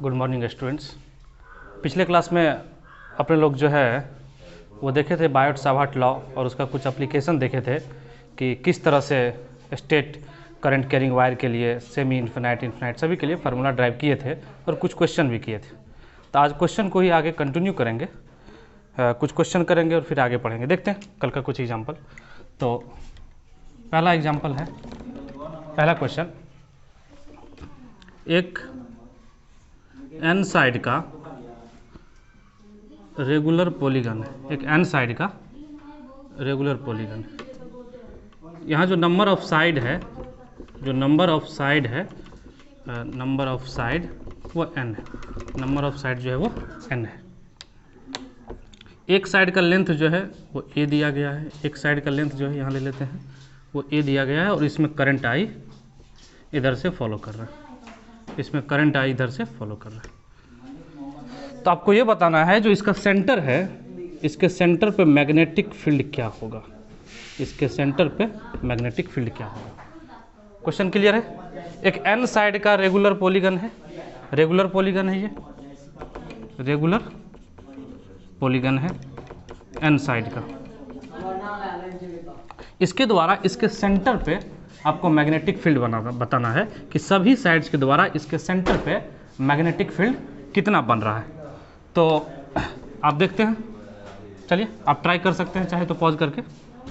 Good morning students. पिछले class में अपने लोग जो है वो देखे थे बायोट-सावर्ट लॉ और उसका कुछ एप्लीकेशन देखे थे कि किस तरह से स्टेट करंट कैरिंग वायर के लिए सेमी इन्फिनाइट इन्फिनाइट सभी के लिए फार्मूला ड्राइव किए थे और कुछ क्वेश्चन भी किए थे। तो आज क्वेश्चन को ही आगे कंटिन्यू करेंगे, कुछ क्वेश्चन करेंगे और फिर आगे पढ़ेंगे। देखते हैं कल का कुछ एग्जाम्पल। तो पहला एग्जाम्पल है, पहला क्वेश्चन, एक एन साइड का रेगुलर पॉलीगन है, एक एन साइड का रेगुलर पॉलीगन। यहाँ जो नंबर ऑफ साइड है, जो नंबर ऑफ साइड है, नंबर ऑफ साइड वो n है, नंबर ऑफ साइड जो है वो n है। एक साइड का लेंथ जो है वो a दिया गया है, एक साइड का लेंथ जो है यहाँ ले लेते हैं वो a दिया गया है और इसमें करंट I इधर से फॉलो कर रहा है, इसमें करंट I इधर से फॉलो कर रहा है। तो आपको ये बताना है जो इसका सेंटर है, इसके सेंटर पे मैग्नेटिक फील्ड क्या होगा, इसके सेंटर पे मैग्नेटिक फील्ड क्या होगा। क्वेश्चन क्लियर है? एक एन साइड का रेगुलर पॉलीगन है, रेगुलर पॉलीगन है, ये रेगुलर पॉलीगन है एन साइड का। इसके द्वारा इसके सेंटर पे आपको मैग्नेटिक फील्ड बताना है कि सभी साइड्स के द्वारा इसके सेंटर पे मैग्नेटिक फील्ड कितना बन रहा है। तो आप देखते हैं, चलिए आप ट्राई कर सकते हैं, चाहे तो पॉज करके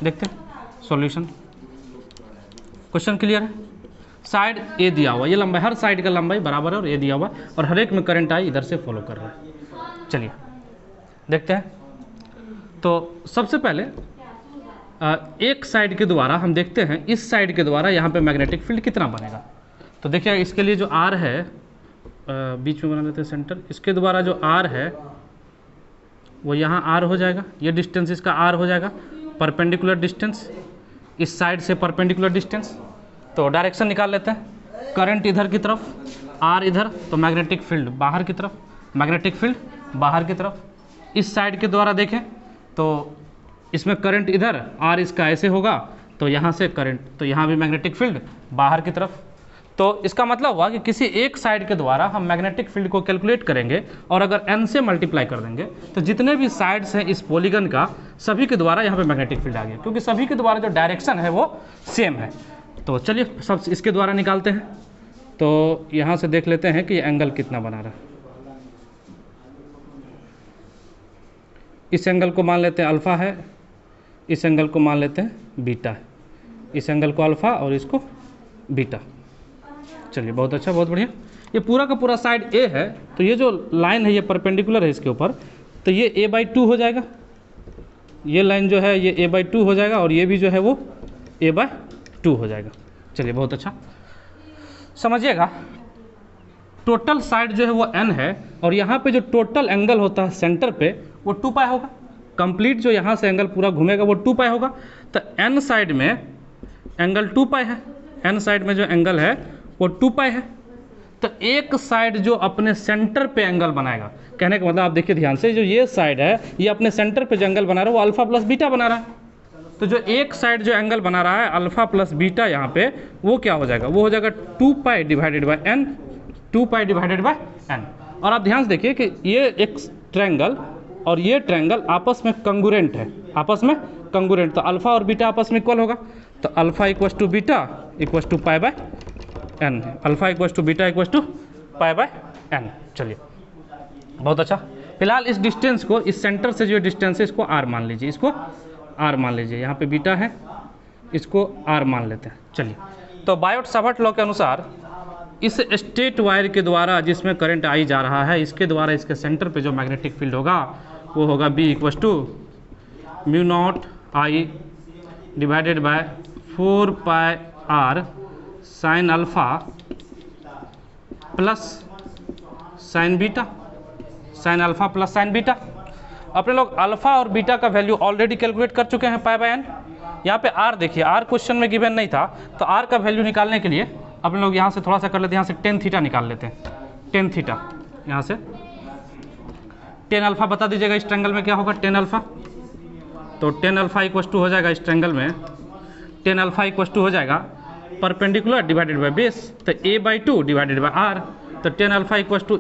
देखते हैं सॉल्यूशन। क्वेश्चन क्लियर है? साइड ए दिया हुआ, ये लंबाई, हर साइड का लंबाई बराबर है और ए दिया हुआ और हर एक में करंट आई इधर से फॉलो कर रहा है। चलिए देखते हैं। तो सबसे पहले एक साइड के द्वारा हम देखते हैं, इस साइड के द्वारा यहाँ पे मैग्नेटिक फील्ड कितना बनेगा। तो देखिए इसके लिए जो आर है, बीच में बना लेते हैं सेंटर, इसके द्वारा जो आर है वो यहाँ आर हो जाएगा, ये डिस्टेंस इसका आर हो जाएगा, परपेंडिकुलर डिस्टेंस, इस साइड से परपेंडिकुलर डिस्टेंस। तो डायरेक्शन निकाल लेते हैं, करंट इधर की तरफ, आर इधर, तो मैग्नेटिक फील्ड बाहर की तरफ, मैग्नेटिक फील्ड बाहर की तरफ। इस साइड के द्वारा देखें तो इसमें करंट इधर, आर इसका ऐसे होगा, तो यहाँ से करंट, तो यहाँ भी मैग्नेटिक फील्ड बाहर की तरफ। तो इसका मतलब हुआ कि किसी एक साइड के द्वारा हम मैग्नेटिक फील्ड को कैलकुलेट करेंगे और अगर n से मल्टीप्लाई कर देंगे तो जितने भी साइड्स हैं इस पॉलीगन का, सभी के द्वारा यहाँ पे मैग्नेटिक फील्ड आ गया, क्योंकि सभी के द्वारा जो डायरेक्शन है वो सेम है। तो चलिए सब इसके द्वारा निकालते हैं। तो यहाँ से देख लेते हैं कि ये एंगल कितना बना रहा है। इस एंगल को मान लेते हैं अल्फ़ा है, इस एंगल को मान लेते हैं बीटा है, इस एंगल को अल्फ़ा और इसको बीटा। चलिए बहुत अच्छा, बहुत बढ़िया। ये पूरा का पूरा साइड ए है, तो ये जो लाइन है ये परपेंडिकुलर है इसके ऊपर, तो ये a/2 हो जाएगा, ये लाइन जो है ये a/2 हो जाएगा और ये भी जो है वो a/2 हो जाएगा। चलिए बहुत अच्छा, समझिएगा टोटल साइड जो है वो n है और यहाँ पे जो टोटल एंगल होता है सेंटर पे वो 2 पाई होगा। कंप्लीट जो यहाँ से एंगल पूरा घूमेगा वो 2 पाई होगा। तो n साइड में एंगल 2 पाई है, n साइड में जो एंगल है वो 2 पाई है। तो एक साइड जो अपने सेंटर पे एंगल बनाएगा, कहने का मतलब आप देखिए ध्यान से, जो ये साइड है ये अपने सेंटर पे जो एंगल बना रहा है वो अल्फ़ा प्लस बीटा बना रहा है। तो जो एक साइड जो एंगल बना रहा है अल्फ़ा प्लस बीटा यहाँ पे, वो क्या हो जाएगा, वो हो जाएगा 2 पाई divided by n, 2 pi divided by n। और आप ध्यान से देखिए कि ये एक ट्रायंगल और ये ट्रायंगल आपस में कंगुरेंट है, आपस में कंगुरेंट, तो अल्फ़ा और बीटा आपस में इक्वल होगा। तो alpha equals to beta equals to pi by n, alpha equals to beta equals to pi by n। चलिए बहुत अच्छा। फिलहाल इस डिस्टेंस को, इस सेंटर से जो डिस्टेंस है इसको r मान लीजिए, इसको r मान लीजिए, यहाँ पे बीटा है, इसको r मान लेते हैं। चलिए तो बायोट-सावर्ट लॉ के अनुसार इस स्टेट वायर के द्वारा जिसमें करंट आई जा रहा है, इसके द्वारा इसके सेंटर पे जो मैग्नेटिक फील्ड होगा वो होगा B equals to mu naught I divided by 4 pi r sine alpha plus sine beta, sine alpha plus sine beta. अपने लोग अल्फ़ा और बीटा का वैल्यू ऑलरेडी कैलकुलेट कर चुके हैं पाई बाय n। यहाँ पे r देखिए, r क्वेश्चन में गिवन नहीं था, तो r का वैल्यू निकालने के लिए अपने लोग यहाँ से थोड़ा सा कर लेते हैं, यहाँ से टेन थीटा निकाल लेते हैं, टेन थीटा, यहाँ से टेन अल्फ़ा बता दीजिएगा इस ट्रायंगल में क्या होगा, टेन अल्फ़ा। तो टेन अल्फ़ा इक्वस टू हो जाएगा इस ट्रायंगल में, टेन अल्फ़ा इक्वस टू हो जाएगा परपेंडिकुलर डिवाइडेड बाय बेस, तो a/2 डिवाइडेड बाय r, तो tan alpha equals to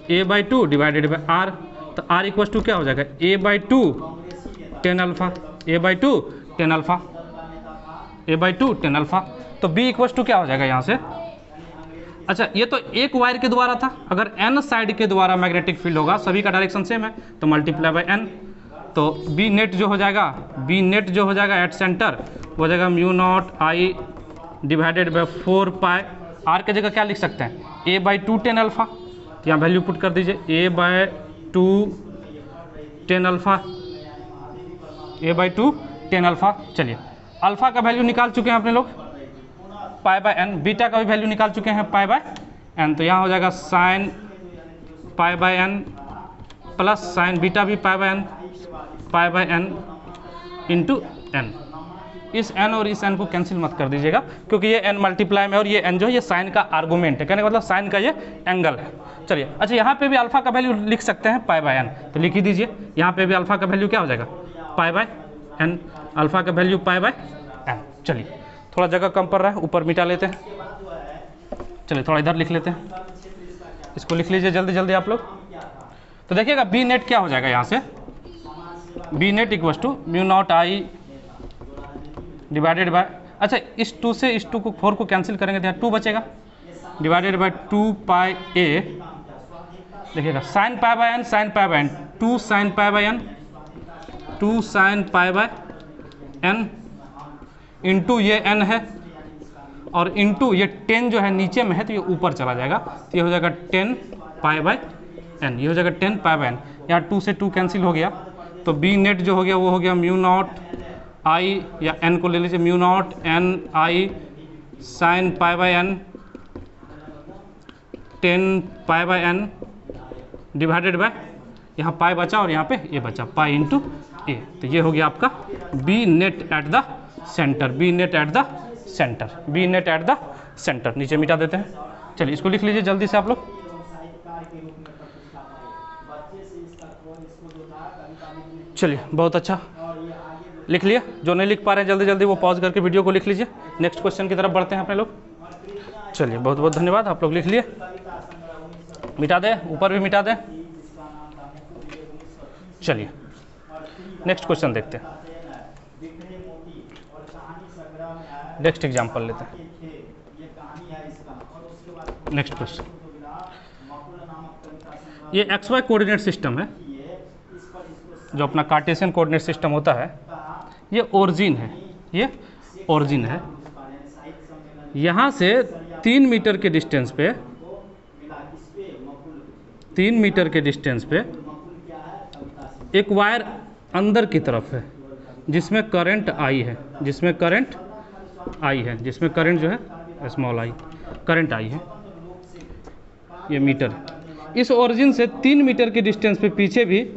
a/2 divided by r, तो r इक्वल्स टू क्या हो जाएगा a/2 tan alpha, a/2 tan alpha, a/2 tan alpha. तो b equals to क्या हो जाएगा यहाँ से, अच्छा ये तो एक वायर के द्वारा था, अगर n साइड के द्वारा मैग्नेटिक फील्ड होगा, सभी का डायरेक्शन सेम है, तो मल्टीप्लाई बाय n, तो b नेट जो हो जाएगा, b नेट जो हो जाएगा एट सेंटर हो जाएगा mu naught I divided by 4 pi, r के जगह क्या लिख सकते हैं a/2 टेन अल्फा, तो यहाँ वैल्यू पुट कर दीजिए a/2 tan alpha, a/2 tan alpha. चलिए अल्फा का वैल्यू निकाल चुके हैं अपने लोग पाई बाय एन, बीटा का भी वैल्यू निकाल चुके हैं पाई बाय एन, तो यहाँ हो जाएगा sine pi by n plus sine beta भी pi by n into n. इस n और इस n को कैंसिल मत कर दीजिएगा, क्योंकि ये n मल्टीप्लाई में और ये n जो है ये साइन का आर्गूमेंट है, कहने का मतलब साइन का ये एंगल है। चलिए अच्छा यहाँ पे भी अल्फा का वैल्यू लिख सकते हैं पाई बाय एन, तो लिख ही दीजिए, यहाँ पे भी अल्फा का वैल्यू क्या हो जाएगा पाई बाय एन, अल्फा का वैल्यू पाई बाय एन। चलिए थोड़ा जगह कम पड़ रहा है, ऊपर मिटा लेते हैं, चलिए थोड़ा इधर लिख लेते हैं, इसको लिख लीजिए जल्दी जल्दी आप लोग। तो देखिएगा बी नेट क्या हो जाएगा यहाँ से, B net equals to mu naught I divided by, अच्छा इस 2 से इस 2 को 4 को कैंसिल करेंगे तो यहाँ 2 बचेगा, डिवाइडेड बाय 2 पाई a, देखिएगा sine pi by n, sine pi by n, 2 sine pi by n, 2 sine pi by n into ये n है, और इंटू ये 10 जो है नीचे में है तो ये ऊपर चला जाएगा, तो ये हो जाएगा 10 पाई बाय एन, ये हो जाएगा 10 पाई बाय एन, यहाँ 2 से 2 कैंसिल हो गया, तो बी नेट जो हो गया वो हो गया म्यू नॉट I या n को ले लीजिए mu naught n I sine pi by n 10 pi by n divided by, यहाँ पाई बचा और यहाँ पे ए बचा, पाई इंटू ए, तो ये हो गया आपका B net at the centre, B net at the centre, B net at the centre. नीचे मिटा देते हैं, चलिए इसको लिख लीजिए जल्दी से आप लोग। चलिए बहुत अच्छा लिख लिया, जो नहीं लिख पा रहे हैं जल्दी जल्दी वो पॉज करके वीडियो को लिख लीजिए। नेक्स्ट क्वेश्चन की तरफ बढ़ते हैं अपने लोग। चलिए बहुत बहुत धन्यवाद, आप लोग लिख लिए, मिटा दें, ऊपर भी मिटा दें। चलिए नेक्स्ट क्वेश्चन देखते हैं, नेक्स्ट एग्जाम्पल लेते हैं। नेक्स्ट क्वेश्चन, ये XY कोऑर्डिनेट सिस्टम है, जो अपना कार्टेशियन कोऑर्डिनेट सिस्टम होता है, ये ओरिजिन है, ये ओरिजिन है। यहाँ से 3 मीटर के डिस्टेंस पे, 3 मीटर के डिस्टेंस पे एक वायर अंदर की तरफ है, जिसमें करंट I है, जिसमें करंट I है, जिसमें करंट जो है स्मॉल I, करंट I है, ये मीटर है। इस ओरिजिन से 3 मीटर के डिस्टेंस पे पीछे भी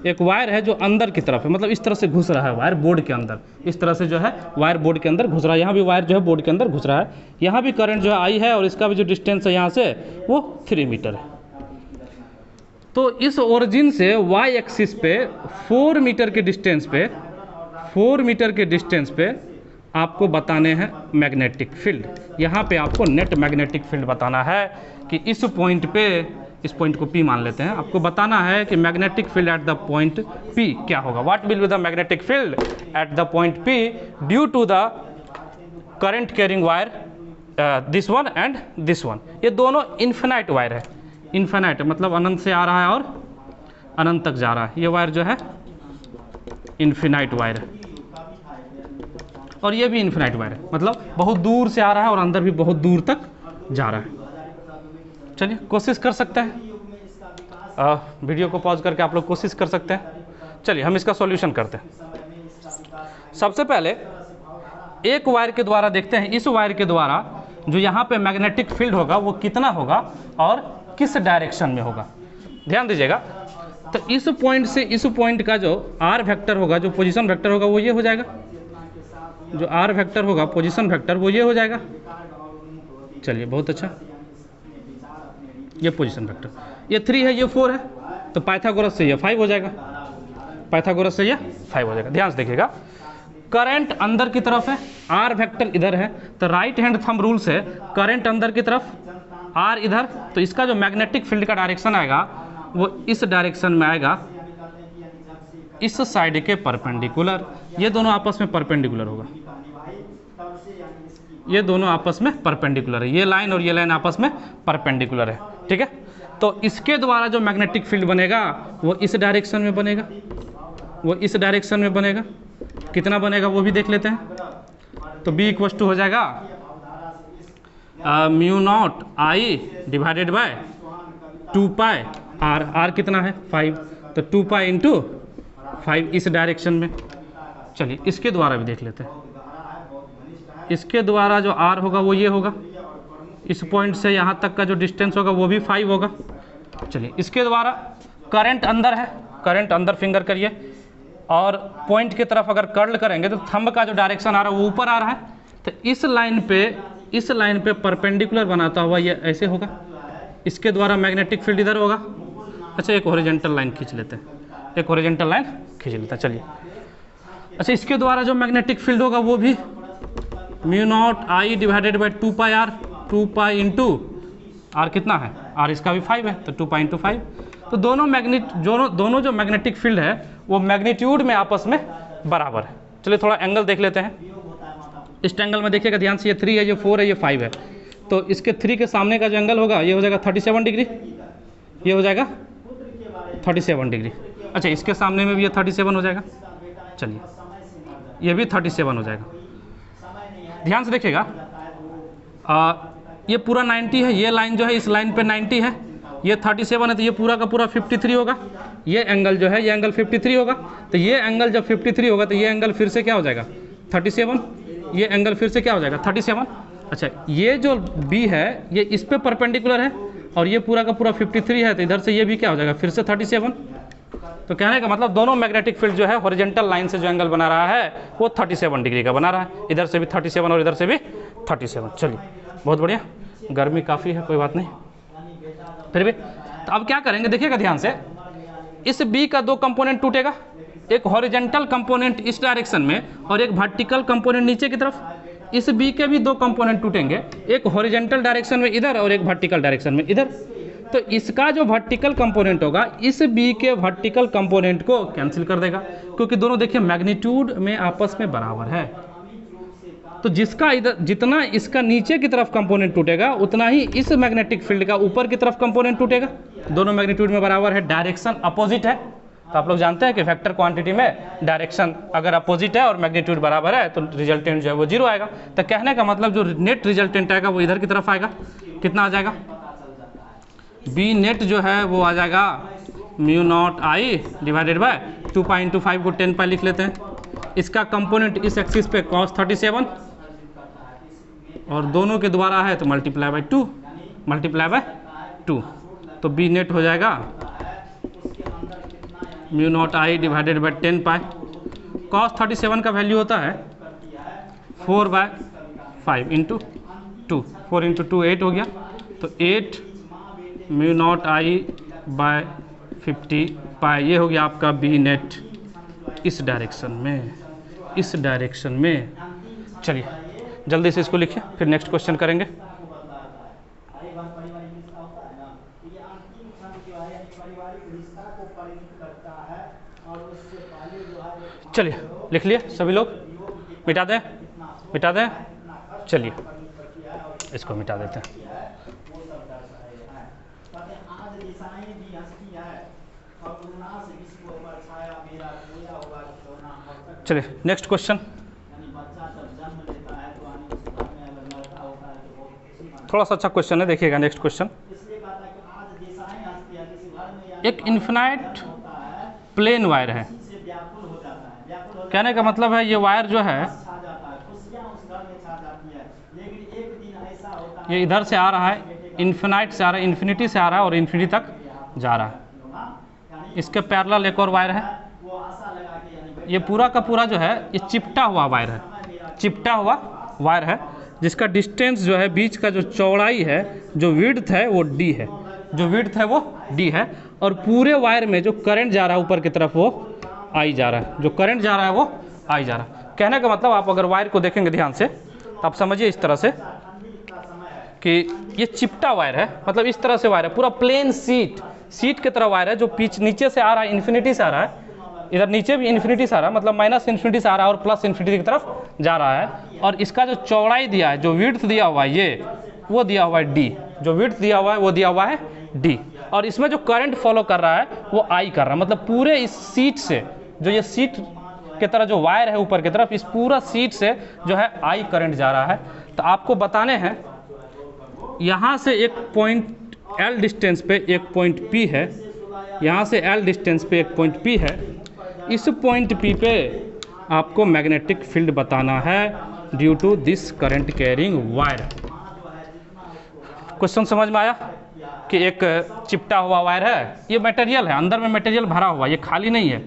एक वायर है जो अंदर की तरफ है, मतलब इस तरह से घुस रहा है वायर बोर्ड के अंदर, इस तरह से जो है वायर बोर्ड के अंदर घुस रहा है, यहाँ भी वायर जो है बोर्ड के अंदर घुस रहा है, यहाँ भी करंट जो है I है, और इसका भी जो डिस्टेंस है यहाँ से वो 3 मीटर है। तो इस ओरिजिन से Y एक्सिस पे 4 मीटर के डिस्टेंस पे, 4 मीटर के डिस्टेंस पे आपको बताने हैं मैग्नेटिक फील्ड। यहाँ पे आपको नेट मैग्नेटिक फील्ड बताना है कि इस पॉइंट पे, इस पॉइंट को P मान लेते हैं, आपको बताना है कि magnetic field at the point P क्या होगा। What will be the magnetic field at the point P due to the current carrying wire this one and this one. ये दोनों इन्फिनाइट वायर है, इन्फिनाइट मतलब अनंत से आ रहा है और अनंत तक जा रहा है। ये वायर जो है इन्फिनाइट वायर है, और ये भी इन्फिनाइट वायर है, मतलब बहुत दूर से आ रहा है और अंदर भी बहुत दूर तक जा रहा है। चलिए कोशिश कर सकते हैं, वीडियो को पॉज करके आप लोग कोशिश कर सकते हैं। चलिए हम इसका सॉल्यूशन करते हैं। सबसे पहले एक वायर के द्वारा देखते हैं, इस वायर के द्वारा जो यहाँ पे मैग्नेटिक फील्ड होगा वो कितना होगा और किस डायरेक्शन में होगा। ध्यान दीजिएगा, तो इस पॉइंट से इस पॉइंट का जो R वेक्टर होगा, जो पोजीशन वेक्टर होगा वो ये हो जाएगा, जो R वेक्टर होगा पोजीशन वेक्टर वो ये हो जाएगा। चलिए बहुत अच्छा, ये पोजीशन वेक्टर, ये 3 है, ये 4 है, तो पाइथागोरस से ये 5 हो जाएगा, पाइथागोरस से ये 5 हो जाएगा। ध्यान से देखिएगा, करंट अंदर की तरफ है, आर वेक्टर इधर है, तो राइट हैंड थंब रूल से करंट अंदर की तरफ, आर इधर, तो इसका जो मैग्नेटिक फील्ड का डायरेक्शन आएगा वो इस डायरेक्शन में आएगा, इस साइड के परपेंडिकुलर। ये दोनों आपस में परपेंडिकुलर होगा, ये दोनों आपस में परपेंडिकुलर है, ये लाइन और ये लाइन आपस में परपेंडिकुलर है, ठीक है। तो इसके द्वारा जो मैग्नेटिक फील्ड बनेगा वो इस डायरेक्शन में बनेगा, वो इस डायरेक्शन में बनेगा। कितना बनेगा वो भी देख लेते हैं। तो B इक्वल टू हो जाएगा mu naught I divided by 2 pi r, r कितना है 5, तो 2 पाई इंटू 5 इस डायरेक्शन में। चलिए इसके द्वारा भी देख लेते हैं। इसके द्वारा जो आर होगा वो ये होगा, इस पॉइंट से यहाँ तक का जो डिस्टेंस होगा वो भी 5 होगा। चलिए इसके द्वारा करंट अंदर है, करंट अंदर फिंगर करिए, और पॉइंट की तरफ अगर कर्ल करेंगे तो थंब का जो डायरेक्शन आ रहा है वो ऊपर आ रहा है, तो इस लाइन पे परपेंडिकुलर बनाता हुआ ये ऐसे होगा। इसके द्वारा मैग्नेटिक फील्ड इधर होगा। अच्छा एक हॉरिजॉन्टल लाइन खींच लेते हैं, एक हॉरिजॉन्टल लाइन खींच लेते हैं। चलिए अच्छा इसके द्वारा जो मैग्नेटिक फील्ड होगा वो भी mu naught I divided by 2 pi r, 2 pi into r कितना है, आर इसका भी 5 है, तो 2 पाई इंटू 5। तो दोनों जो मैग्नेटिक फील्ड है वो मैग्नीट्यूड में आपस में बराबर है। चलिए थोड़ा एंगल देख लेते हैं। इस एंगल में देखिएगा ध्यान से, ये 3 है, ये 4 है, ये 5 है, तो इसके 3 के सामने का जो एंगल होगा ये हो जाएगा 37 डिग्री, ये हो जाएगा 37 डिग्री। अच्छा इसके सामने में भी ये 37 हो जाएगा। चलिए ये भी 37 हो जाएगा। ध्यान से देखिएगा, ये पूरा 90 है, ये लाइन जो है इस लाइन पे 90 है, ये 37 है, तो ये पूरा का पूरा 53 होगा। ये एंगल जो है ये एंगल 53 होगा, तो ये एंगल जब 53 होगा तो ये एंगल फिर से क्या हो जाएगा 37, ये एंगल फिर से क्या हो जाएगा 37। अच्छा ये जो B है ये इस पे परपेंडिकुलर है, और ये पूरा का पूरा 53 है, तो इधर से ये भी क्या हो जाएगा फिर से 37। तो कहने का मतलब दोनों मैग्नेटिक फील्ड जो है हॉरिजॉन्टल लाइन से जो एंगल बना रहा है वो 37 डिग्री का बना रहा है, इधर से भी 37 और इधर से भी 37। चलिए बहुत बढ़िया, गर्मी काफ़ी है, कोई बात नहीं फिर भी। तो अब क्या करेंगे देखिएगा ध्यान से, इस B का 2 कंपोनेंट टूटेगा, एक हॉरिजॉन्टल कंपोनेंट इस डायरेक्शन में और एक वर्टिकल कंपोनेंट नीचे की तरफ। इस B के भी 2 कंपोनेंट टूटेंगे, एक हॉरिजॉन्टल डायरेक्शन में इधर और एक वर्टिकल डायरेक्शन में इधर। तो इसका जो वर्टिकल कंपोनेंट होगा इस B के वर्टिकल कंपोनेंट को कैंसिल कर देगा, क्योंकि दोनों देखिए मैग्नीट्यूड में आपस में बराबर है। तो जिसका इधर जितना इसका नीचे की तरफ कंपोनेंट टूटेगा उतना ही इस मैग्नेटिक फील्ड का ऊपर की तरफ कंपोनेंट टूटेगा। दोनों मैग्नीट्यूड में बराबर है, डायरेक्शन अपोजिट है। तो आप लोग जानते हैं कि वेक्टर क्वांटिटी में डायरेक्शन अगर अपोजिट है और मैग्नीट्यूड बराबर है तो रिजल्टेंट जो है वो 0 आएगा। तो कहने का मतलब जो नेट रिजल्टेंट आएगा वो इधर की तरफ आएगा। कितना आ जाएगा, बी नेट जो है वो आ जाएगा mu naught I divided by 2 pi into 5 को 10 पाई लिख लेते हैं। इसका कंपोनेंट इस एक्सिस पे cos 37 और दोनों के द्वारा है तो मल्टीप्लाई बाय 2, तो बी नेट हो जाएगा mu naught I divided bye 10 pi. cos 37 का वैल्यू होता है 4/5 इंटू 2, 4 इंटू 2 8 हो गया, तो 8 म्यू नॉट आई बाय 50 पाई। ये हो गया आपका बी नेट इस डायरेक्शन में। चलिए जल्दी से इसको लिखिए, फिर नेक्स्ट क्वेश्चन करेंगे। चलिए लिख लिए सभी लोग, मिटा दें। चलिए इसको मिटा देते हैं। चलिए नेक्स्ट क्वेश्चन, थोड़ा सा अच्छा क्वेश्चन है, देखिएगा नेक्स्ट क्वेश्चन। एक इन्फिनाइट प्लेन वायर है, कहने का मतलब है ये वायर जो है ये इधर से आ रहा है, इन्फिनाइट से आ रहा है, इन्फिनिटी से आ रहा है और इन्फिनिटी तक जा रहा है। इसके पैरेलल एक और वायर है, ये पूरा का पूरा जो है ये चिपटा हुआ वायर है, जिसका डिस्टेंस जो है बीच का जो चौड़ाई है, जो विड्थ है वो d है, और पूरे वायर में जो करंट जा रहा है ऊपर की तरफ वो I जा रहा है, कहने का मतलब आप अगर वायर को देखेंगे ध्यान से तो आप समझिए इस तरह से कि ये चिपटा वायर है, मतलब इस तरह से वायर है, पूरा प्लेन सीट की तरह वायर है, जो पीछ नीचे से आ रहा है, इन्फिनिटी से आ रहा है, इधर नीचे भी इन्फिनिटी से आ रहा है, मतलब माइनस इन्फिनिटी से आ रहा है और प्लस इन्फिनिटी की तरफ जा रहा है। और इसका जो चौड़ाई दिया है, जो विड्थ दिया हुआ है, ये वो दिया हुआ है डी, जो विड्थ दिया हुआ है वो दिया हुआ है डी। और इसमें जो करंट फॉलो कर रहा है वो आई कर रहा है, मतलब पूरे इस सीट से, जो ये सीट की तरह जो वायर है ऊपर की तरफ, इस पूरा सीट से जो है आई करंट जा रहा है। तो आपको बताने हैं, यहाँ से एक पॉइंट एल डिस्टेंस पे एक पॉइंट पी है, यहाँ से एल डिस्टेंस पे एक पॉइंट पी है, इस पॉइंट पी पे आपको मैग्नेटिक फील्ड बताना है due to this current carrying wire. Question समझ में आया कि एक चिपटा हुआ वायर है, ये मटेरियल है, अंदर में मटेरियल भरा हुआ है, ये खाली नहीं है,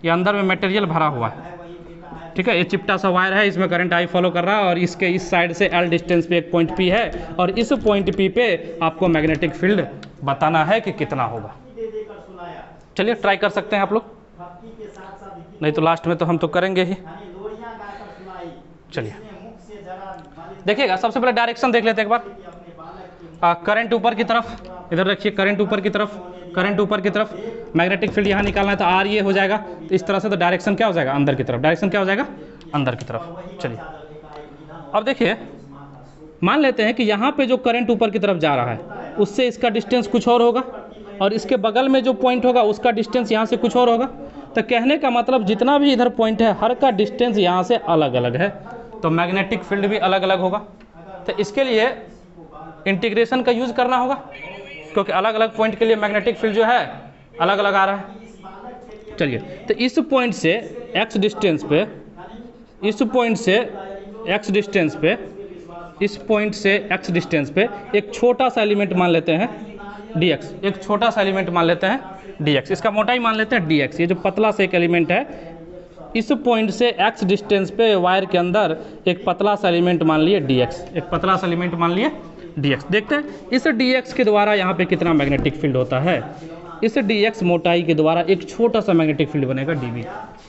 ये अंदर में मटेरियल भरा हुआ है, ठीक है। ये चिपटा सा वायर है, इसमें करंट आई फॉलो कर रहा है और इसके इस साइड से एल डिस्टेंस पे एक पॉइंट पी है और इस पॉइंट पी पे आपको मैग्नेटिक फील्ड बताना है कि कितना होगा। चलिए ट्राई कर सकते हैं आप लोग, नहीं तो लास्ट में तो हम तो करेंगे ही। चलिए देखिएगा, सबसे पहले डायरेक्शन देख लेते हैं एक बार। करंट ऊपर की तरफ, इधर रखिए, करंट ऊपर की तरफ, करंट ऊपर की तरफ, मैग्नेटिक फील्ड यहाँ निकालना है तो आर ये हो जाएगा, तो इस तरह से तो डायरेक्शन क्या हो जाएगा, अंदर की तरफ, डायरेक्शन क्या हो जाएगा, अंदर की तरफ। चलिए अब देखिए, मान लेते हैं कि यहाँ पे जो करंट ऊपर की तरफ जा रहा है उससे इसका डिस्टेंस कुछ और होगा और इसके बगल में जो पॉइंट होगा उसका डिस्टेंस यहाँ से कुछ और होगा। तो कहने का मतलब जितना भी इधर पॉइंट है हर का डिस्टेंस यहाँ से अलग अलग है, तो मैग्नेटिक फील्ड भी अलग अलग होगा। तो इसके लिए इंटीग्रेशन का यूज़ करना होगा, क्योंकि अलग अलग पॉइंट के लिए मैग्नेटिक फील्ड जो है अलग अलग आ रहा है। चलिए, तो इस पॉइंट से x डिस्टेंस पे, इस पॉइंट से x डिस्टेंस पे, इस पॉइंट से x डिस्टेंस पे एक छोटा सा एलिमेंट मान लेते हैं dx, एक छोटा सा एलिमेंट मान लेते हैं dx, इसका मोटाई मान लेते हैं dx, ये जो पतला सा एक एलिमेंट है, इस पॉइंट से x डिस्टेंस पे वायर के अंदर एक पतला सा एलिमेंट मान लिए dx, एक पतला सा एलिमेंट मान लिए dx। देखते हैं इस dx के द्वारा यहाँ पे कितना मैग्नेटिक फील्ड होता है। इस dx मोटाई के द्वारा एक छोटा सा मैग्नेटिक फील्ड बनेगा dv।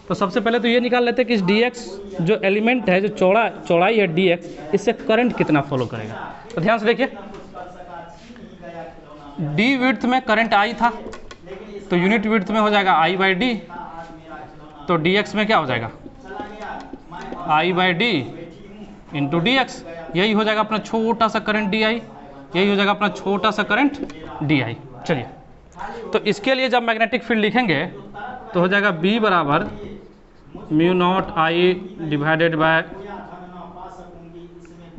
तो सबसे पहले तो ये निकाल लेते हैं कि इस dx जो एलिमेंट है, जो चौड़ाई है dx, इससे करंट कितना फॉलो करेगा। तो ध्यान से देखिए, d विड्थ में करंट I था तो यूनिट विड्थ में हो जाएगा I/d, तो dx में क्या हो जाएगा, I/d इंटू dx, यही हो जाएगा अपना छोटा सा करंट di, यही हो जाएगा अपना छोटा सा करंट di। चलिए, तो इसके लिए जब मैग्नेटिक फील्ड लिखेंगे तो हो जाएगा B बराबर mu naught I divided by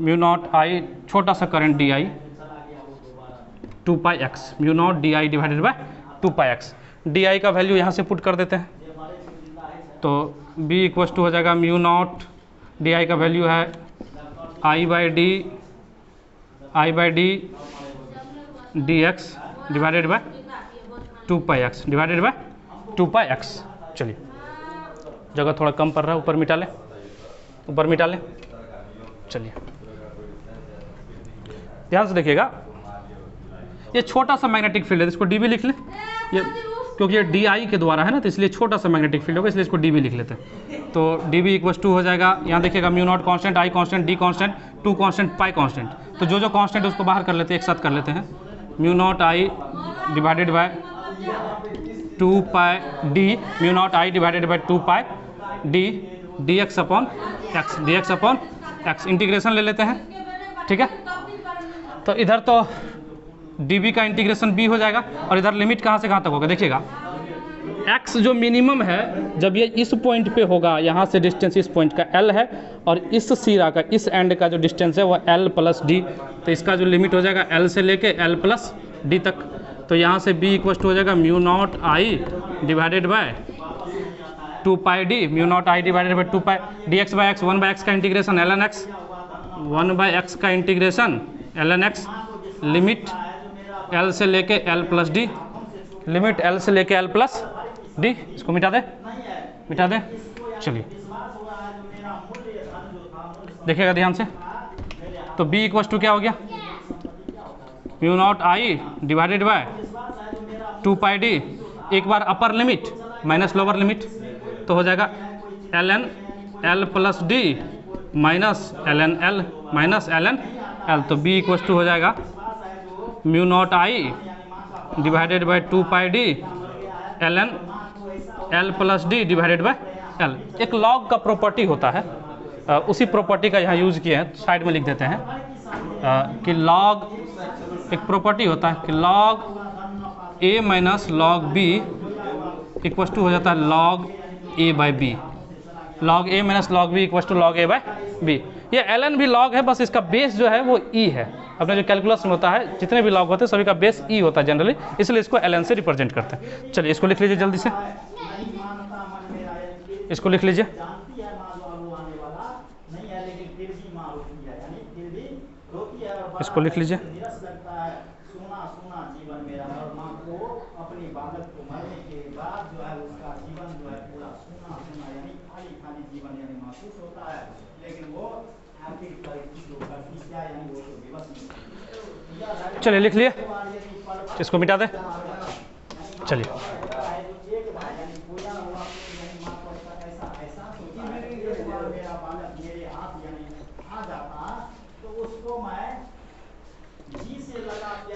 mu naught I छोटा सा current di 2πx, mu naught di divided by 2πx। di का वैल्यू यहाँ से पुट कर देते हैं, तो B इक्वल्स टू हो जाएगा म्यू नॉट, di का वैल्यू है I/d dx divided by 2πx divided by 2πx। चलिए, जगह थोड़ा कम पड़ रहा है, ऊपर मिटा लें, ऊपर मिटा लें। चलिए ध्यान से देखिएगा, ये छोटा सा मैग्नेटिक फील्ड है, इसको dB लिख लें, ये क्योंकि ये di के द्वारा है ना, तो इसलिए छोटा सा मैग्नेटिक फील्ड होगा, इसलिए इसको dB लिख लेते हैं। तो dB इक्वल्स टू हो जाएगा, यहाँ देखिएगा mu naught constant, I constant, D constant, 2 constant, pi constant, तो जो जो कांस्टेंट है उसको बाहर कर लेते हैं, एक साथ कर लेते हैं। Mu naught I divided by 2πd, mu naught I divided by 2πd dx upon x, dx upon x, integration ले लेते हैं, ठीक है। तो इधर तो dB का इंटीग्रेशन b हो जाएगा और इधर लिमिट कहाँ से कहाँ तक होगा, देखिएगा x जो मिनिमम है जब ये इस पॉइंट पे होगा, यहाँ से डिस्टेंस इस पॉइंट का l है और इस सिरा का, इस एंड का जो डिस्टेंस है वो l प्लस d, तो इसका जो लिमिट हो जाएगा l से लेके l प्लस d तक। तो यहाँ से b इक्वल हो जाएगा mu naught I divided by 2πd, mu naught I divided by 2π dx by x, 1/x का इंटीग्रेशन ln x, 1/x का integration ln x, limit l से लेके l plus d, limit l से लेके l plus d, इसको मिटा दे, मिटा दे। चलिए देखिएगा ध्यान से, तो b इक्वल टू क्या हो गया, mu naught I divided by 2πd, एक बार upper limit minus lower limit, तो हो जाएगा ln l plus d minus l n l minus l n l, तो बी इक्वल टू हो जाएगा mu naught I divided by 2 pi d l n l plus d divided by l. एक log का property होता है, उसी property का यहाँ यूज़ किए हैं, साइड में लिख देते हैं कि लॉग, एक प्रॉपर्टी होता है कि log A minus log B equal to हो जाता है log A by B. Log A minus log B equal to log A by B. ये एल एन भी लॉग है, बस इसका बेस जो है वो ई है। अपने जो कैलकुलस में होता है जितने भी लॉग होते हैं सभी का बेस ई होता है जनरली, इसलिए इसको एल एन से रिप्रेजेंट करते हैं। चलिए इसको लिख लीजिए जल्दी से, इसको लिख लीजिए। इसको लिख लीजिए। चलिए लिख लिए, इसको मिटा दे। चलिए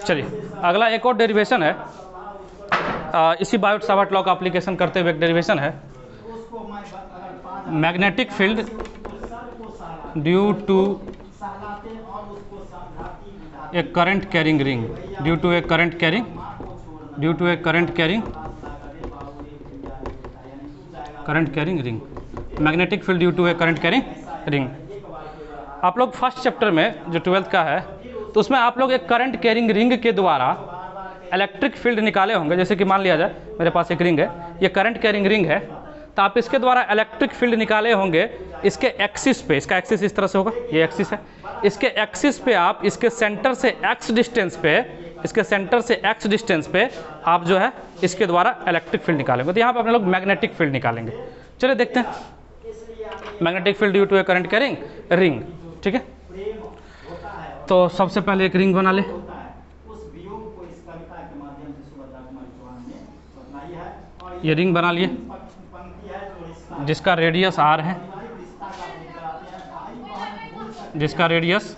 चलिए अगला एक और डेरिवेशन है, इसी बायोट सावर्ट लॉ का एप्लीकेशन करते हुए एक डेरिवेशन है, magnetic field due to a current carrying ring, due to a current carrying, due to a current carrying ring, magnetic field due to a current carrying ring. आप लोग first chapter में जो 12th का है तो उसमें आप लोग एक करंट कैरिंग रिंग के द्वारा इलेक्ट्रिक फील्ड निकाले होंगे। जैसे कि मान लिया जाए मेरे पास एक रिंग है, ये करंट कैरिंग रिंग है, तो आप इसके द्वारा इलेक्ट्रिक फील्ड निकाले होंगे इसके एक्सिस पे। इसका एक्सिस इस तरह से होगा, ये एक्सिस है, इसके एक्सिस पे आप इसके सेंटर से एक्स डिस्टेंस पे, इसके सेंटर से एक्स डिस्टेंस पे आप जो है इसके द्वारा इलेक्ट्रिक फील्ड निकालेंगे। तो यहाँ पे अपने लोग मैग्नेटिक फील्ड निकालेंगे। चलिए देखते हैं, magnetic field due to a current carrying ring, ठीक है। तो सबसे पहले एक रिंग बना ले, ये रिंग बना लिए जिसका रेडियस आर है, जिसका रेडियस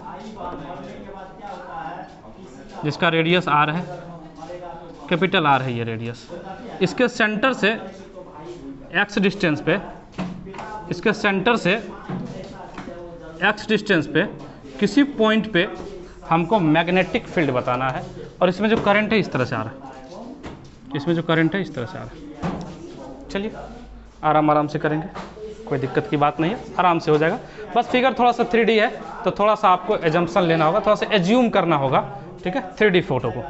आर है, कैपिटल आर है ये रेडियस। इसके सेंटर से एक्स डिस्टेंस पे, इसके सेंटर से एक्स डिस्टेंस पे किसी पॉइंट पे हमको मैग्नेटिक फील्ड बताना है, और इसमें जो करंट है इस तरह से आ रहा है, इसमें जो करंट है इस तरह से आ रहा है। चलिए आराम आराम से करेंगे, कोई दिक्कत की बात नहीं है, आराम से हो जाएगा। बस फिगर थोड़ा सा 3D है तो थोड़ा सा आपको एजम्पशन लेना होगा, थोड़ा सा एज्यूम करना होगा, ठीक है, 3D फोटो को।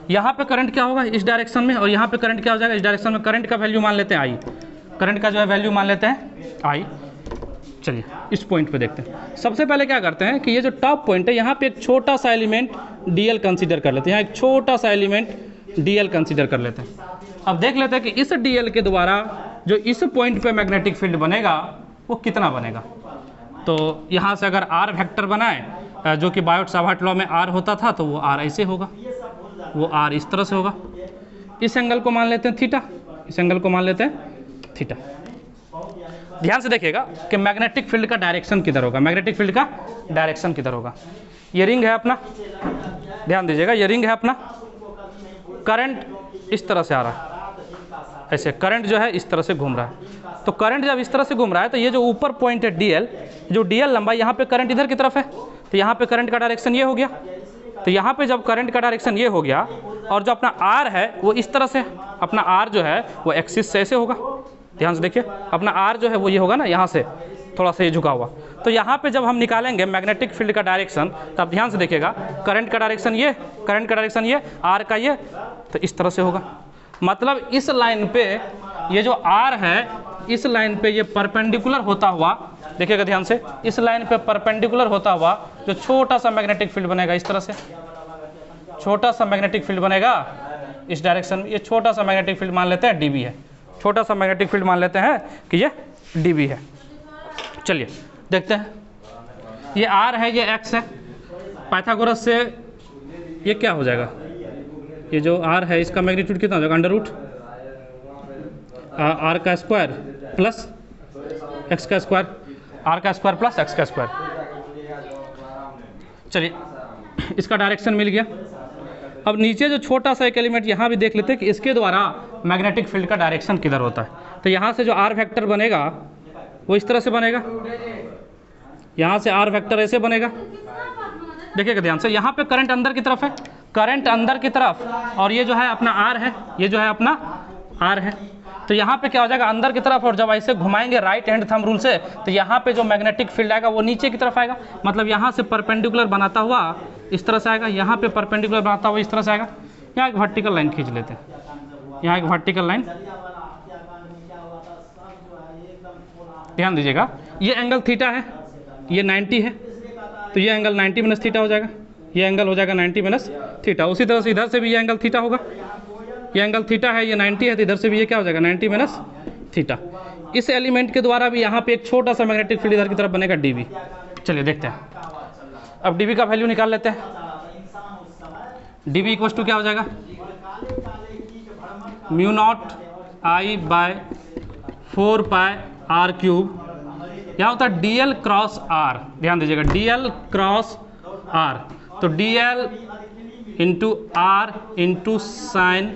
यहाँ पे करंट क्या होगा इस डायरेक्शन में, और यहाँ पे करंट क्या हो जाएगा इस डायरेक्शन में। करंट का वैल्यू मान लेते हैं आई, करंट का जो है वैल्यू मान लेते हैं आई। चलिए इस पॉइंट पे देखते हैं। सबसे पहले क्या करते हैं कि ये जो टॉप पॉइंट है यहाँ पे एक छोटा सा एलिमेंट डीएल कंसीडर कर लेते हैं, यहाँ एक छोटा सा एलिमेंट डीएल कंसीडर कर लेते हैं। अब देख लेते हैं कि इस डीएल के द्वारा जो इस पॉइंट पे मैग्नेटिक फील्ड बनेगा वो कितना बनेगा। तो यहाँ से अगर आर वेक्टर बनाए जो कि बायोट सावर्ट लॉ में आर होता था, तो वो आर ऐसे होगा, वो आर इस तरह से होगा। इस एंगल को मान लेते हैं थीटा, इस एंगल को मान लेते हैं थीटा। ध्यान से देखिएगा कि मैग्नेटिक फील्ड का डायरेक्शन किधर होगा, मैग्नेटिक फील्ड का डायरेक्शन किधर होगा। ये रिंग है अपना, ध्यान दीजिएगा, ये रिंग है अपना, करंट इस तरह से आ रहा है, ऐसे करंट जो है इस तरह से घूम रहा है। तो करंट जब इस तरह से घूम रहा है तो ये जो ऊपर पॉइंट है डीएल, जो डीएल लंबाई, यहाँ पे करंट इधर की तरफ है, तो यहाँ पे करंट का डायरेक्शन ये हो गया। तो यहाँ पे जब करंट का डायरेक्शन ये हो गया, और जो अपना आर है वो इस तरह से, अपना आर जो है वो एक्सिस से ऐसे होगा। ध्यान से देखिए, अपना आर जो है वो ये होगा ना, यहाँ से थोड़ा सा ये झुका हुआ। तो यहाँ पे जब हम निकालेंगे मैग्नेटिक फील्ड का डायरेक्शन, तब ध्यान से देखिएगा, करंट का डायरेक्शन ये, करंट का डायरेक्शन ये, आर का ये, तो इस तरह से होगा। मतलब इस लाइन पे ये जो आर है, इस लाइन पे ये परपेंडिकुलर होता हुआ, देखिएगा ध्यान से, इस लाइन पे परपेंडिकुलर होता हुआ जो छोटा सा मैग्नेटिक फील्ड बनेगा इस तरह से, छोटा सा मैग्नेटिक फील्ड बनेगा इस डायरेक्शन में। ये छोटा सा मैग्नेटिक फील्ड मान लेते हैं डीबी है, छोटा सा मैग्नेटिक फील्ड मान लेते हैं कि ये डीबी है। चलिए देखते हैं, ये आर है, ये एक्स है, पाइथागोरस से ये क्या हो जाएगा, ये जो आर है इसका मैग्नीट्यूड कितना हो जाएगा, अंडर रूट आर का स्क्वायर प्लस एक्स का स्क्वायर, आर का स्क्वायर प्लस एक्स का स्क्वायर। चलिए इसका डायरेक्शन मिल गया। अब नीचे जो छोटा सा एक एलिमेंट यहाँ भी देख लेते हैं कि इसके द्वारा मैग्नेटिक फील्ड का डायरेक्शन किधर होता है। तो यहाँ से जो आर वेक्टर बनेगा वो इस तरह से बनेगा, यहाँ से आर वेक्टर ऐसे बनेगा। देखिएगा ध्यान से, यहाँ पे करंट अंदर की तरफ है, करंट अंदर की तरफ, और ये जो है अपना आर है, ये जो है अपना आर है। तो यहाँ पे क्या हो जाएगा, अंदर की तरफ, और जब ऐसे घुमाएंगे राइट हैंड थंब रूल से तो यहाँ पे जो मैग्नेटिक फील्ड आएगा वो नीचे की तरफ आएगा। मतलब यहाँ से परपेंडिकुलर बनाता हुआ इस तरह से आएगा, यहाँ पे परपेंडिकुलर बनाता हुआ इस तरह से आएगा। यहाँ एक वर्टिकल लाइन खींच लेते हैं, यहाँ एक वर्टिकल लाइन, ध्यान दीजिएगा। ये एंगल थीटा है, ये 90 है, तो ये एंगल 90 माइनस थीटा हो जाएगा, ये एंगल हो जाएगा 90 माइनस थीटा। उसी तरह से इधर से भी ये एंगल थीटा होगा, ये एंगल थीटा है, ये 90 है, तो इधर से भी ये क्या हो जाएगा 90 माइनस थीटा। इस एलिमेंट के द्वारा भी यहाँ पे एक छोटा सा मैग्नेटिक फील्ड इधर की तरफ बनेगा dB। चलिए देखते हैं, अब dB का वैल्यू निकाल लेते हैं। dB इक्वल टू क्या हो जाएगा, mu naught I by 4 pi r cube, यहाँ होता है dl क्रॉस r, ध्यान दीजिएगा dl क्रॉस r, तो dl into r into sine,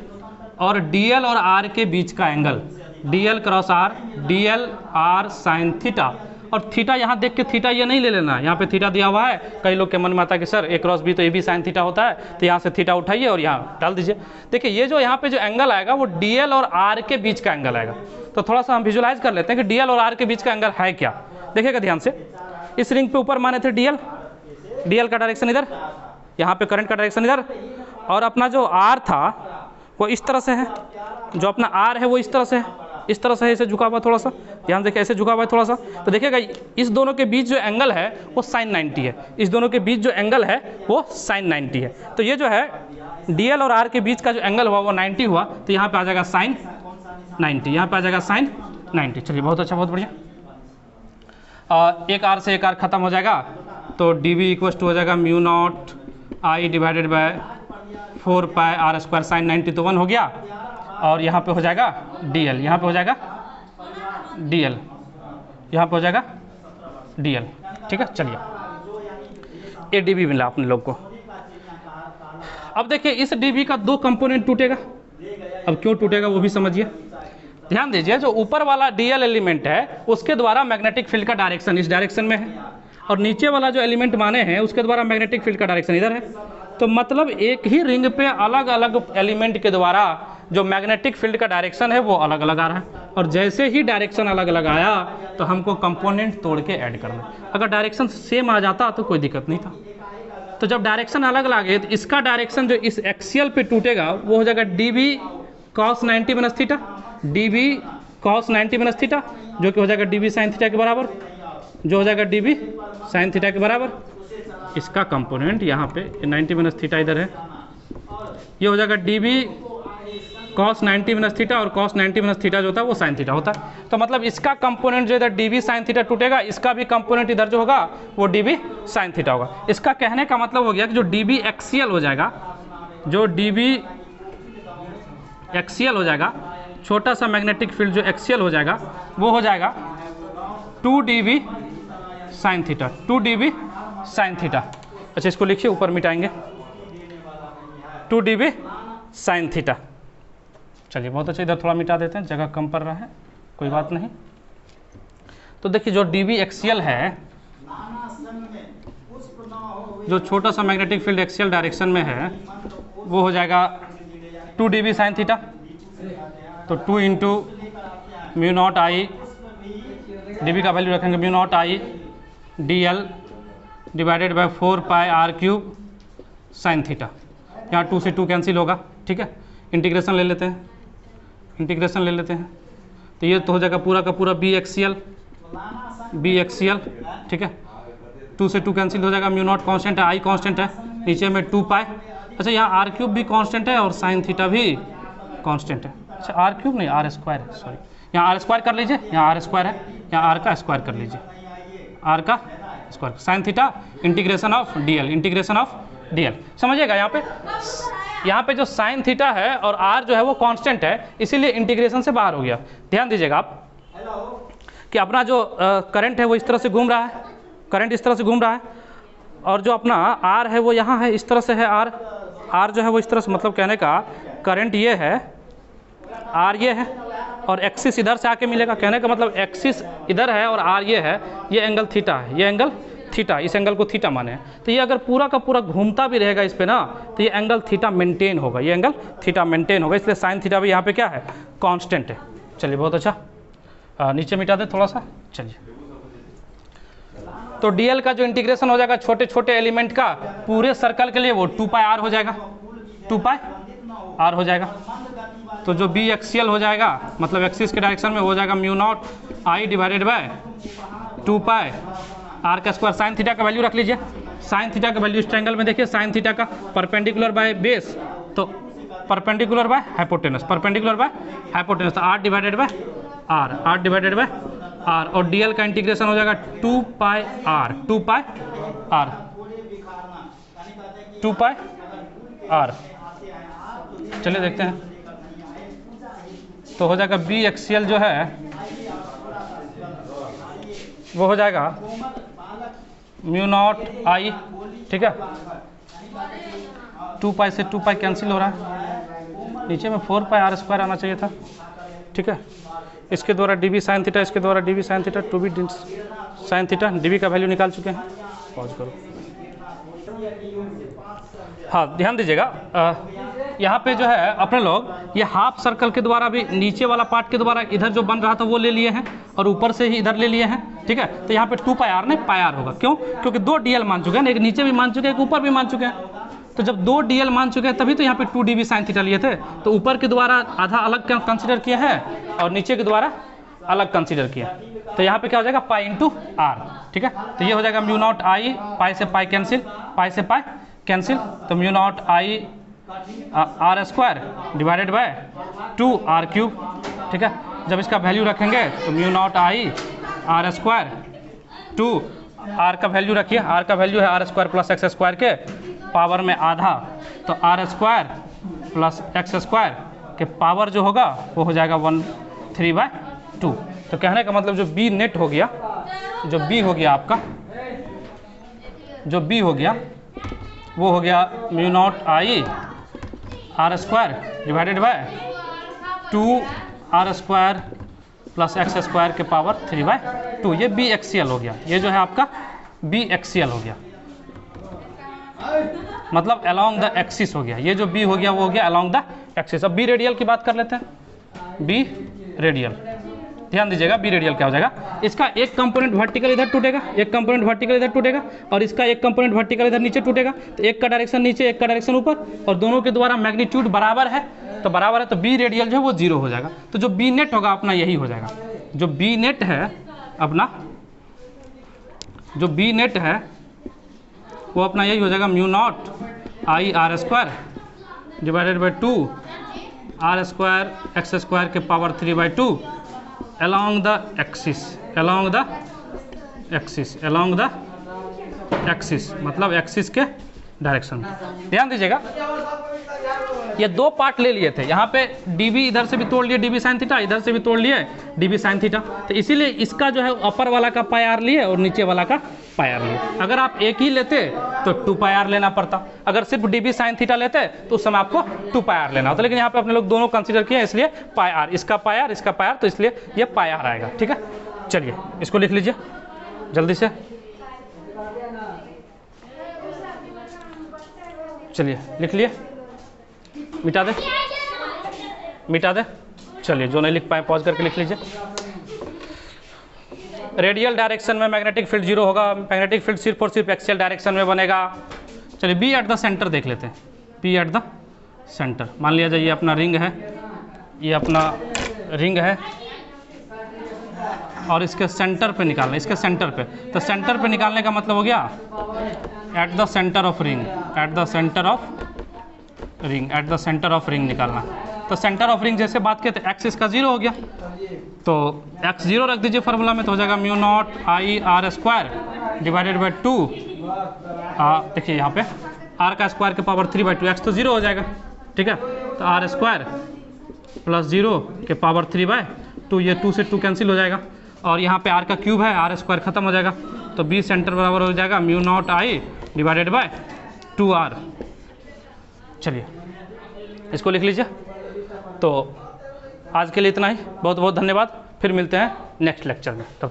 और dl और r के बीच का angle dl cross r, dl r sine theta. और थीटा यहाँ देख के थीटा ये नहीं ले लेना, यहाँ पे थीटा दिया हुआ है। कई लोग के मन में आता है कि सर a क्रॉस b तो ये भी साइन थीटा होता है, तो यहाँ से थीटा उठाइए और यहाँ डाल दीजिए। देखिए ये जो यहाँ पे जो एंगल आएगा वो dl और r के बीच का एंगल आएगा। तो थोड़ा सा हम विजुलाइज कर लेते हैं कि dl और r के बीच का एंगल है क्या। देखिएगा ध्यान से, इस रिंग पे ऊपर माने थे dl का डायरेक्शन इधर, यहाँ पे करंट का डायरेक्शन इधर, और अपना जो r था वो इस तरह से है, जो अपना r है वो इस तरह से है, इस तरह से ऐसे झुका हुआ, थोड़ा सा ध्यान देखिए ऐसे झुका हुआ है थोड़ा सा। तो देखिएगा इस दोनों के बीच जो एंगल है वो साइन 90 है, इस दोनों के बीच जो एंगल है वो साइन 90 है। तो ये जो है dl और r के बीच का जो एंगल हुआ वो 90 हुआ, तो यहाँ पे आ जाएगा साइन 90, यहाँ पे आ जाएगा साइन 90। चलिए बहुत अच्छा, बहुत बढ़िया। एक r से एक r खत्म हो जाएगा, तो dB इक्वल टू हो जाएगा mu naught I divided by 4 pi r square sine 90, तो 1 हो गया। और यहाँ पे हो जाएगा dl, यहाँ पे हो जाएगा dl, यहाँ पे हो जाएगा dl, ठीक है। चलिए ये dB मिला अपने लोग को। अब देखिए इस dB का 2 कंपोनेंट टूटेगा। अब क्यों टूटेगा वो भी समझिए, ध्यान दीजिए। जो ऊपर वाला dl एलिमेंट है उसके द्वारा मैग्नेटिक फील्ड का डायरेक्शन इस डायरेक्शन में है, और नीचे वाला जो एलिमेंट माने हैं उसके द्वारा मैग्नेटिक फील्ड का डायरेक्शन इधर है। तो मतलब एक ही रिंग पे अलग अलग एलिमेंट के द्वारा जो मैग्नेटिक फील्ड का डायरेक्शन है वो अलग अलग आ रहा है। और जैसे ही डायरेक्शन अलग अलग आया तो हमको कंपोनेंट तोड़ के ऐड करना। अगर डायरेक्शन सेम आ जाता तो कोई दिक्कत नहीं था। तो जब डायरेक्शन अलग अलग आए तो इसका डायरेक्शन जो इस एक्सियल पे टूटेगा वो हो जाएगा dB cos 90 minus theta, dB cos 90 minus theta, जो कि हो जाएगा dB साइन थीटा के बराबर, जो हो जाएगा dB साइन थीटा के बराबर। इसका कंपोनेंट यहाँ पे 90 माइनस थीटा इधर है, ये हो जाएगा dB cos 90 माइनस थीटा, और cos 90 माइनस थीटा जो होता है वो साइन थीटा होता है। तो मतलब इसका कंपोनेंट जो इधर dB साइन थीटा टूटेगा, इसका भी कंपोनेंट इधर जो होगा वो dB साइन थीटा होगा। इसका कहने का मतलब हो गया कि जो dB एक्सियल हो जाएगा, जो dB एक्सियल हो जाएगा, छोटा सा मैग्नेटिक फील्ड जो एक्सियल हो जाएगा वो हो जाएगा 2 dB sign theta, 2 dB sine theta. अच्छा इसको लिखिए, ऊपर मिटाएंगे 2 dB साइन थीटा। चलिए बहुत अच्छा, इधर थोड़ा मिटा देते हैं, जगह कम पड़ रहा है, कोई बात नहीं। तो देखिए जो dB एक्सियल है, जो छोटा सा मैग्नेटिक फील्ड एक्सियल डायरेक्शन में है वो हो जाएगा 2 dB साइन थीटा। तो 2 into mu naught I, dB का वैल्यू रखेंगे mu naught I dl divided by 4 pi r cube sine theta. यहाँ 2 से 2 कैंसिल होगा, ठीक है। इंटीग्रेशन ले लेते हैं, इंटीग्रेशन ले लेते हैं, तो ये तो हो जाएगा पूरा का पूरा B एक्सियल, ठीक है। 2 से 2 कैंसिल हो जाएगा, म्यू नॉट कॉन्स्टेंट है, I कॉन्स्टेंट है, नीचे में 2 पाई। अच्छा यहाँ आर क्यूब भी कांस्टेंट है और साइन थीटा भी कांस्टेंट है। अच्छा आर क्यूब नहीं, आर स्क्वायर है, सॉरी। यहाँ आर स्क्वायर कर लीजिए, यहाँ आर स्क्वायर है, यहाँ आर का स्क्वायर कर लीजिए, आर का square sine theta integration of dl, integration of dl। समझिएगा यहाँ पे जो साइन थीटा है और r जो है वो कांस्टेंट है, इसीलिए इंटीग्रेशन से बाहर हो गया। ध्यान दीजिएगा आप कि अपना जो करंट है वो इस तरह से घूम रहा है, करंट इस तरह से घूम रहा है, और जो अपना आर है वो यहाँ है, इस तरह से है आर, आर जो है वो इस तरह से, मतलब कहने का करंट ये है, आर ये है, और एक्सिस इधर से आके मिलेगा, कहने का मतलब एक्सिस इधर है और आर ये है, ये एंगल थीटा है, ये एंगल थीटा, इस एंगल को थीटा माने हैं। तो ये अगर पूरा का पूरा घूमता भी रहेगा इस पे ना, तो ये एंगल थीटा मेंटेन होगा, ये एंगल थीटा मेंटेन होगा, इसलिए साइन थीटा भी यहाँ पे क्या है, कांस्टेंट है। चलिए बहुत अच्छा, नीचे मिटा दे थोड़ा सा। चलिए तो डीएल का जो इंटीग्रेशन हो जाएगा छोटे छोटे एलिमेंट का पूरे सर्कल के लिए, वो 2 पाई आर हो जाएगा, 2 पाई आर हो जाएगा। तो जो बी एक्सियल हो जाएगा, मतलब एक्सिस के डायरेक्शन में हो जाएगा mu naught I divided by 2 pi r का स्क्वायर। साइन थीटा का वैल्यू रख लीजिए, साइन थीटा का वैल्यू इस ट्रायंगल में देखिए, साइन थीटा का परपेंडिकुलर बाय बेस, तो perpendicular by hypotenuse, perpendicular by hypotenuse, तो r divided by r, r divided by r, और डीएल का इंटीग्रेशन हो जाएगा 2 pi r, 2 pi r, 2 pi r. चलिए देखते हैं, तो हो जाएगा बी एक्सियल जो है वो हो जाएगा म्यू नॉट आई, ठीक है, 2 पाई से 2 पाई कैंसिल हो रहा है, नीचे में 4 पाई आर स्क्वायर आना चाहिए था, ठीक है। इसके द्वारा डी बी साइन थीटा, इसके द्वारा D B sine theta, 2 B sine theta, D B का वैल्यू निकाल चुके हैं। पॉज करो, हाँ ध्यान दीजिएगा, यहाँ पे जो है अपने लोग ये हाफ सर्कल के द्वारा भी नीचे वाला पार्ट के द्वारा इधर जो बन रहा था वो ले लिए हैं, और ऊपर से ही इधर ले लिए हैं, ठीक है। तो यहाँ पे 2 पाई आर नहीं पाई आर होगा, क्यों, क्योंकि 2 डीएल मान चुके हैं, एक नीचे भी मान चुके हैं, एक ऊपर भी मान चुके हैं। तो जब 2 डीएल मान चुके हैं तभी तो यहाँ पे 2 डीबी साइन थीटा लिए थे, तो ऊपर के द्वारा आधा अलग कंसिडर किया है और नीचे के द्वारा अलग कंसिडर किया, तो यहाँ पे क्या हो जाएगा पाई इंटू आर, ठीक है। तो ये हो जाएगा म्यू नॉट आई, पाई से पाई कैंसिल, पाई से पाई कैंसिल, तो mu naught I r square divided by 2 r cube, ठीक है। जब इसका वैल्यू रखेंगे तो mu naught I r square 2 r का वैल्यू रखिए, आर का वैल्यू है r square plus x square के पावर में आधा, तो r square plus x square के पावर जो होगा वो हो जाएगा 1/3/2। तो कहने का मतलब जो बी नेट हो गया, जो बी हो गया आपका, जो बी हो गया वो हो गया mu naught I r square divided by 2 r square plus x square के पावर 3/2। ये बी एक्सियल हो गया, ये जो है आपका बी एक्सियल हो गया, मतलब अलोंग द एक्सिस हो गया। ये जो बी हो गया वो हो गया अलोंग द एक्सिस। अब बी रेडियल की बात कर लेते हैं, बी रेडियल, ध्यान दीजिएगा बी रेडियल क्या हो जाएगा, इसका एक कंपोनेंट वर्टिकल इधर टूटेगा, एक कंपोनेंट वर्टिकल इधर टूटेगा, और इसका एक कंपोनेंट वर्टिकल इधर नीचे टूटेगा, तो एक का डायरेक्शन नीचे, एक का डायरेक्शन ऊपर, और दोनों के द्वारा मैग्नीट्यूड बराबर है, तो बराबर है, तो बी रेडियल जो है वो 0 हो जाएगा। तो जो बी नेट होगा अपना यही हो जाएगा, जो बी नेट है अपना, जो बी नेट है वो अपना यही हो जाएगा mu naught I r square divided by 2 r square x square के power 3/2 along the axis, along the axis, along the axis, मतलब एक्सिस के डायरेक्शन में। ध्यान दीजिएगा ये 2 पार्ट ले लिए थे, यहाँ पे db इधर से भी तोड़ लिए db साइन थीटा, इधर से भी तोड़ लिए db साइन थीटा, तो इसीलिए इसका जो है अपर वाला का पाई आर लिए और नीचे वाला का पाई आर लिए। अगर आप एक ही लेते तो 2 पाई आर लेना पड़ता, अगर सिर्फ db साइन थीटा लेते तो उस समय आपको 2 पाई आर लेना होता, लेकिन यहाँ पे अपने लोग दोनों कंसीडर किए इसलिए पाई आर, इसका पाई आर, इसका पाई आर, तो इसलिए ये पाई आर आएगा, ठीक है। चलिए इसको लिख लीजिए जल्दी से, चलिए लिख लिए, मिटा दे, मिटा दे, चलिए जो नहीं लिख पाए पॉज करके लिख लीजिए। रेडियल डायरेक्शन में मैग्नेटिक फील्ड 0 होगा, मैग्नेटिक फील्ड सिर्फ और सिर्फ एक्सियल डायरेक्शन में बनेगा। चलिए बी एट द सेंटर देख लेते हैं, बी एट द सेंटर, मान लिया जाए ये अपना रिंग है, ये अपना रिंग है, और इसके सेंटर पे निकालना, इसके सेंटर पे, तो सेंटर पे निकालने का मतलब हो गया eight the centre of ring, eight the centre of ring, eight the centre of ring निकालना। तो सेंटर ऑफ रिंग जैसे बात किए तो एक्स इसका 0 हो गया, तो एक्स 0 रख दीजिए फार्मूला में, तो हो जाएगा mu naught I r square divided by 2, देखिए यहाँ पे आर का स्क्वायर के पावर 3/2, एक्स तो 0 हो जाएगा, ठीक है। तो आर स्क्वायर प्लस 0 के पावर 3/2, ये 2 से 2 कैंसिल हो जाएगा, और यहाँ पे आर का क्यूब है, आर स्क्वायर खत्म हो जाएगा, तो बी सेंटर बराबर हो जाएगा mu naught I divided bye 2r। चलिए इसको लिख लीजिए। तो आज के लिए इतना ही, बहुत बहुत धन्यवाद, फिर मिलते हैं नेक्स्ट लेक्चर में। तब